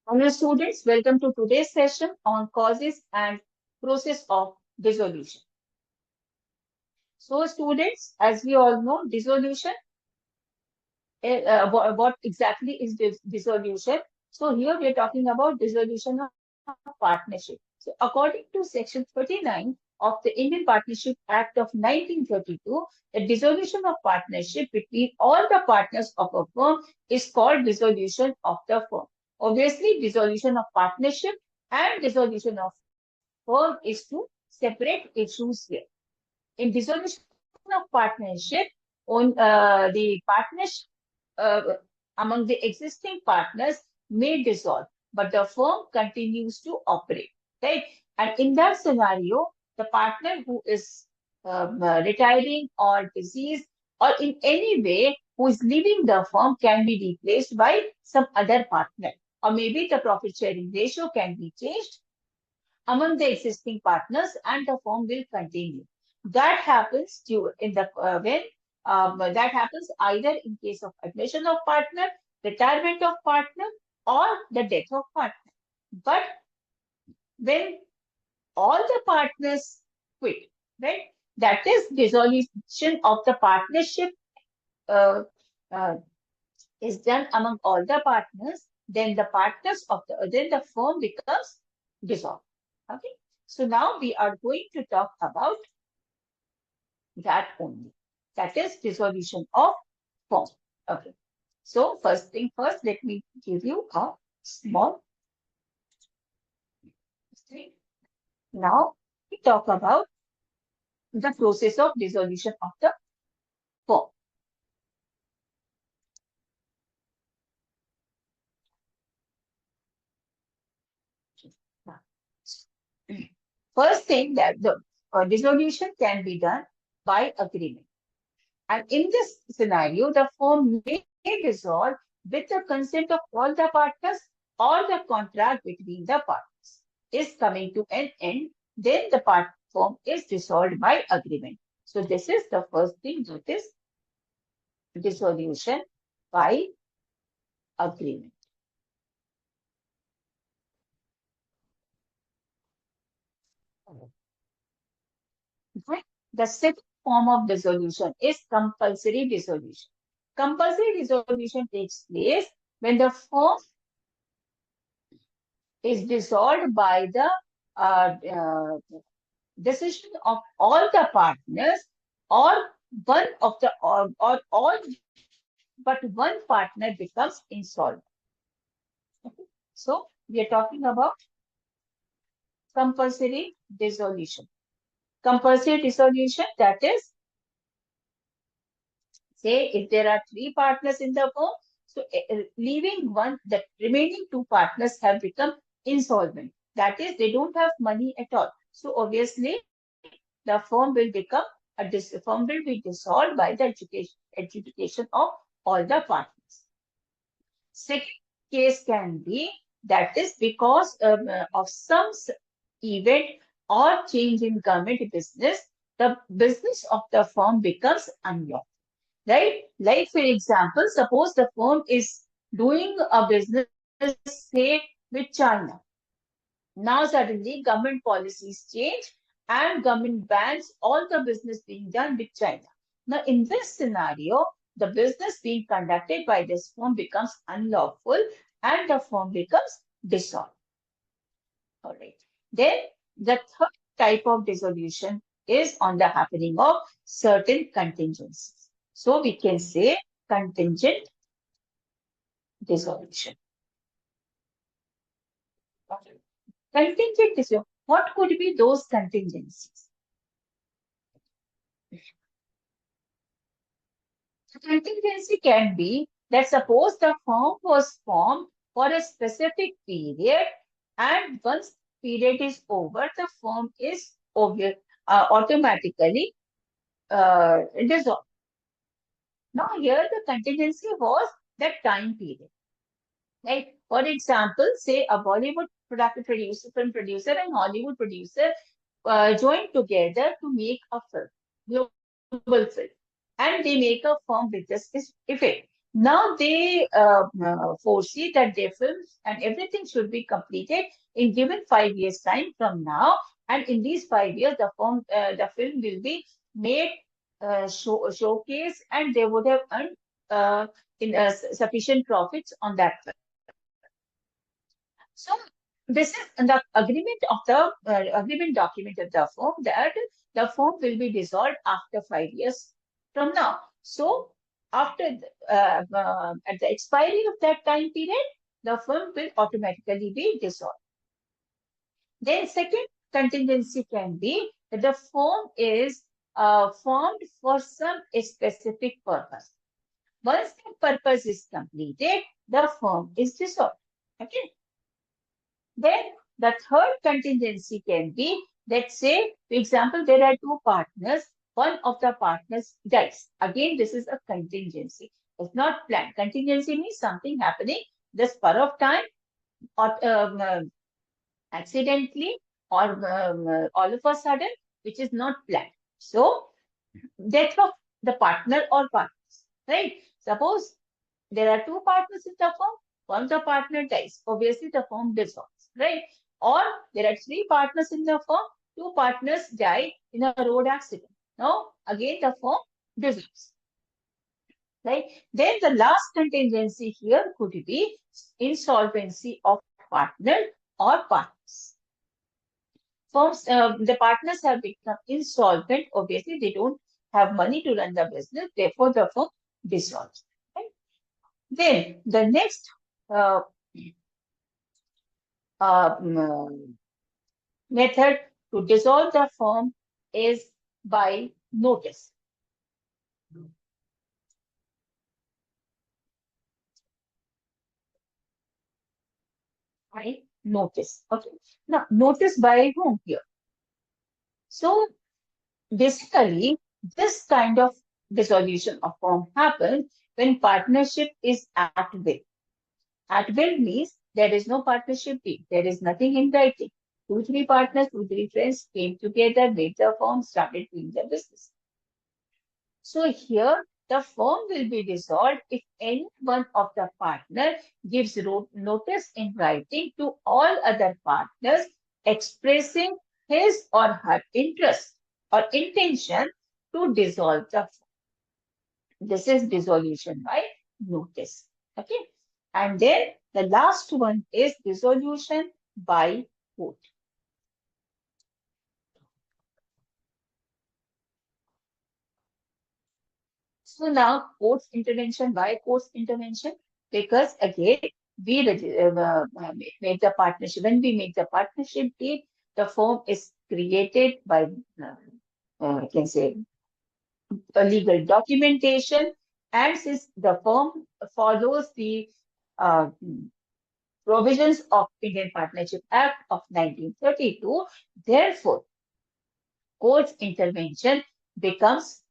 Hello students, welcome to today's session on causes and process of dissolution. So students, as we all know, dissolution, what exactly is dissolution? So here we are talking about dissolution of partnership. So according to section 39 of the Indian Partnership Act of 1932, the dissolution of partnership between all the partners of a firm is called dissolution of the firm. Obviously, dissolution of partnership and dissolution of firm is two separate issues here. In dissolution of partnership, on the partnership uh, among the existing partners may dissolve, but the firm continues to operate, right? And in that scenario, the partner who is retiring or deceased or in any way who is leaving the firm can be replaced by some other partner, or maybe the profit sharing ratio can be changed among the existing partners and the firm will continue. That happens in the when that happens either in case of admission of partner, retirement of partner, or the death of partner. But when all the partners quit, right? That is dissolution of the partnership uh, uh, is done among all the partners. Then the partners of then the firm becomes dissolved. Okay. So now we are going to talk about that only. That is dissolution of firm. Okay. So first thing first, let me give you a small thing. Now we talk about the process of dissolution of the firm. First thing that the dissolution can be done by agreement. And in this scenario, the firm may dissolve with the consent of all the partners or the contract between the partners is coming to an end. Then the firm is dissolved by agreement. So this is the first thing, that is dissolution by agreement. Okay. The second form of dissolution is compulsory dissolution. Compulsory dissolution takes place when the firm is dissolved by the decision of all the partners or one of the or all but one partner becomes insolvent. Okay. So we are talking about compulsory dissolution. Compulsory dissolution, that is, say if there are three partners in the firm, so leaving one, the remaining two partners have become insolvent. That is, they don't have money at all. So obviously, the firm will become firm will be dissolved by the adjudication of all the partners. Second case can be that is because of some event or change in government business, the business of the firm becomes unlawful. Right? Like, for example, suppose the firm is doing a business, say, with China. Now, suddenly, government policies change and government bans all the business being done with China. Now, in this scenario, the business being conducted by this firm becomes unlawful and the firm becomes dissolved. All right. Then, the third type of dissolution is on the happening of certain contingencies. So we can say contingent dissolution. Contingent dissolution. What could be those contingencies? The contingency can be that suppose the firm was formed for a specific period and once period is over, the firm is automatically dissolved. Now here the contingency was that time period. Like, for example, say a Bollywood film producer and Hollywood producer join together to make a film, global film, and they make a firm with this effect. Now they foresee that their films and everything should be completed in given 5 years time from now. And in these 5 years, the film will be made showcase, and they would have earned in sufficient profits on that. So this is the agreement of the agreement document of the firm, that the firm will be dissolved after 5 years from now. So after at the expiry of that time period, the firm will automatically be dissolved. Then second contingency can be that the firm is formed for some specific purpose. Once the purpose is completed, the firm is dissolved. Okay. Then the third contingency can be, let's say, for example, there are two partners. One of the partners dies. Again, this is a contingency. It's not planned. Contingency means something happening the spur of time, or accidentally, or all of a sudden, which is not planned. So, death of the partner or partners, right? Suppose there are two partners in the firm, one of the partner dies. Obviously, the firm dissolves, right? Or there are three partners in the firm, two partners die in a road accident. Now, again, the firm dissolves, right? Then the last contingency here could be insolvency of partner or partners. Firms, the partners have become insolvent. Obviously, they don't have money to run the business. Therefore, the firm dissolves. Right? Then the next uh, method to dissolve the firm is by notice. By notice. Okay. Now, notice by whom here? So, basically, this kind of dissolution of firm happens when partnership is at will. At will means there is no partnership deed. There is nothing in writing. Two, three partners, two, three friends came together, made the firm, started doing their business. So here, the firm will be dissolved if any one of the partners gives notice in writing to all other partners expressing his or her interest or intention to dissolve the firm. This is dissolution by notice. Okay. And then the last one is dissolution by court. So now court's intervention, why court's intervention? Because again, we make the partnership. When we make the partnership deed, the firm is created by, I can say, a legal documentation. And since the firm follows the uh, provisions of Indian Partnership Act of 1932, therefore, court's intervention becomes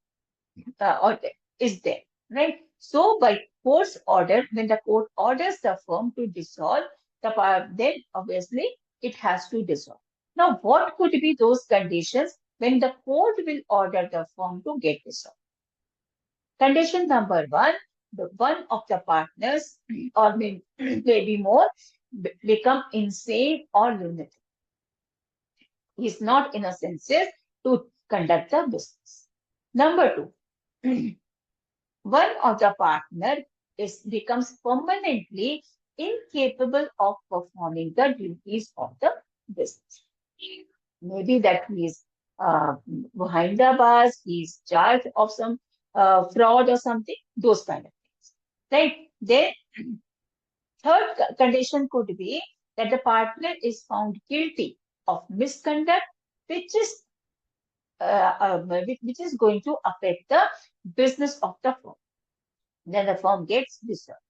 or is there, right? So by court's order, when the court orders the firm to dissolve, then obviously it has to dissolve. Now, what could be those conditions when the court will order the firm to get dissolved? Condition number one, the one of the partners or maybe more become insane or lunatic. He is not in a senses to conduct the business. Number two, one of the partner becomes permanently incapable of performing the duties of the business. Maybe that he is behind the bars, he is charged of some fraud or something, those kind of things. Right? Then, third condition could be that the partner is found guilty of misconduct, which is which is going to affect the business of the firm. Then the firm gets dissolved.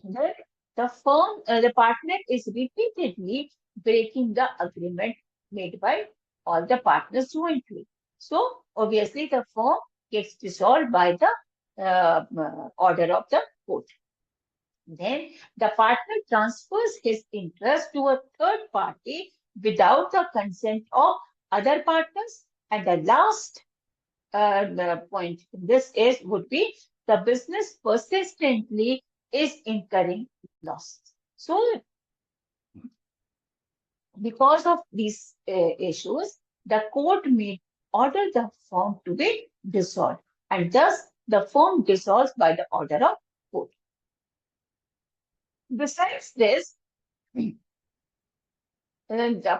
Then the partner is repeatedly breaking the agreement made by all the partners jointly. So obviously the firm gets dissolved by the order of the court. Then the partner transfers his interest to a third party without the consent of other partners. And the last the point in this would be the business persistently is incurring losses. So, because of these issues, the court may order the firm to be dissolved, and thus the firm dissolves by the order of court. Besides this, the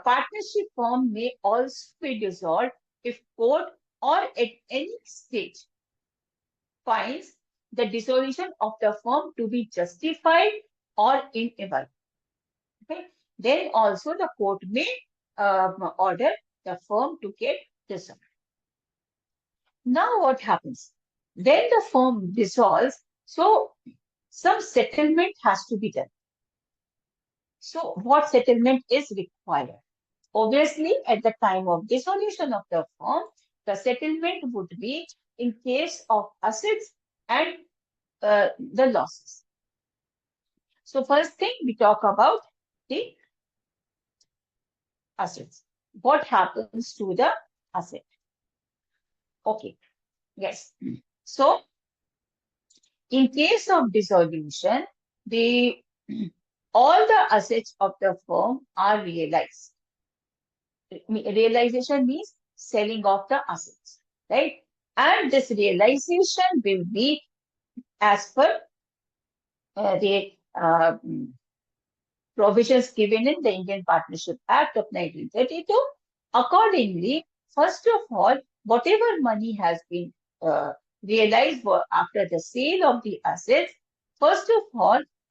partnership firm may also be dissolved if court or at any stage finds the dissolution of the firm to be justified or inevitable. Okay? Then also the court may order the firm to get dissolved. Now what happens? When the firm dissolves, so some settlement has to be done. So what settlement is required? Obviously, at the time of dissolution of the firm, the settlement would be in case of assets and the losses. So first thing, we talk about the assets. What happens to the asset? Okay, yes. So in case of dissolution, all the assets of the firm are realized. Realization means selling of the assets, right? And this realization will be as per the provisions given in the Indian Partnership Act of 1932. Accordingly, first of all, whatever money has been realized after the sale of the assets, first of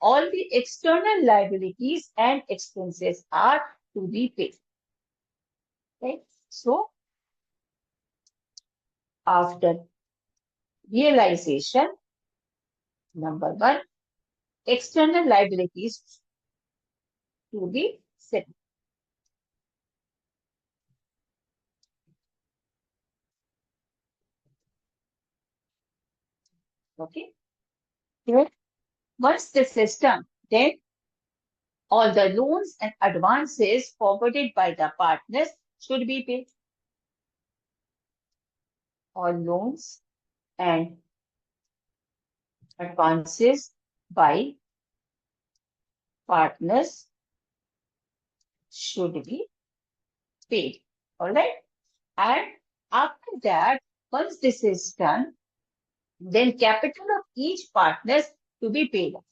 all the external liabilities and expenses are to be paid. Right? So, after realization, number one, external liabilities to be settled. Okay. Once this is done, then all the loans and advances forwarded by the partners should be paid. All loans and advances by partners should be paid. All right. And after that, once this is done, then capital of each partners to be paid off.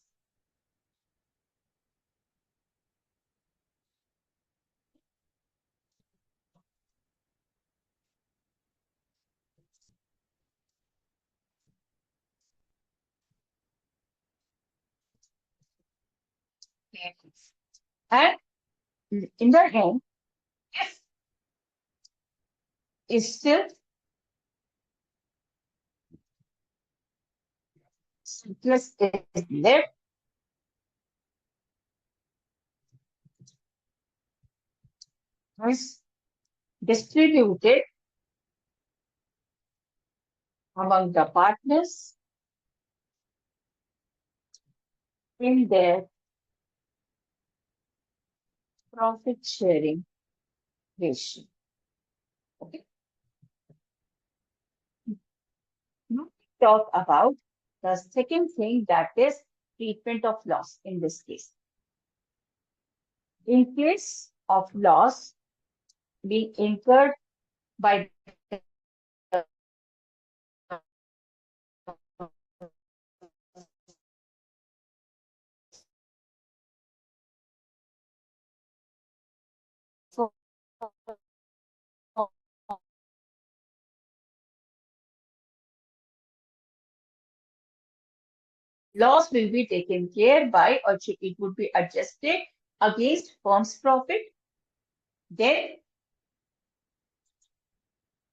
And in the end, if is still surplus is left, is distributed among the partners in their profit sharing ratio. Okay. Now talk about the second thing, that is treatment of loss in this case. In case of loss being incurred by loss will be taken care by, or it would be adjusted against firm's profit, then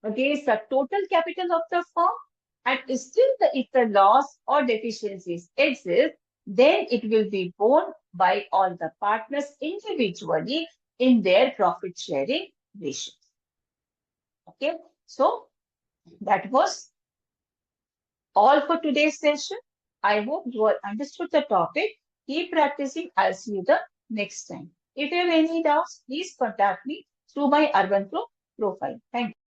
against the total capital of the firm, and still if the loss or deficiencies exist, then it will be borne by all the partners individually in their profit sharing ratios. Okay, so that was all for today's session. I hope you all understood the topic. Keep practicing. I'll see you the next time. If you have any doubts, please contact me through my Urban Pro profile. Thank you.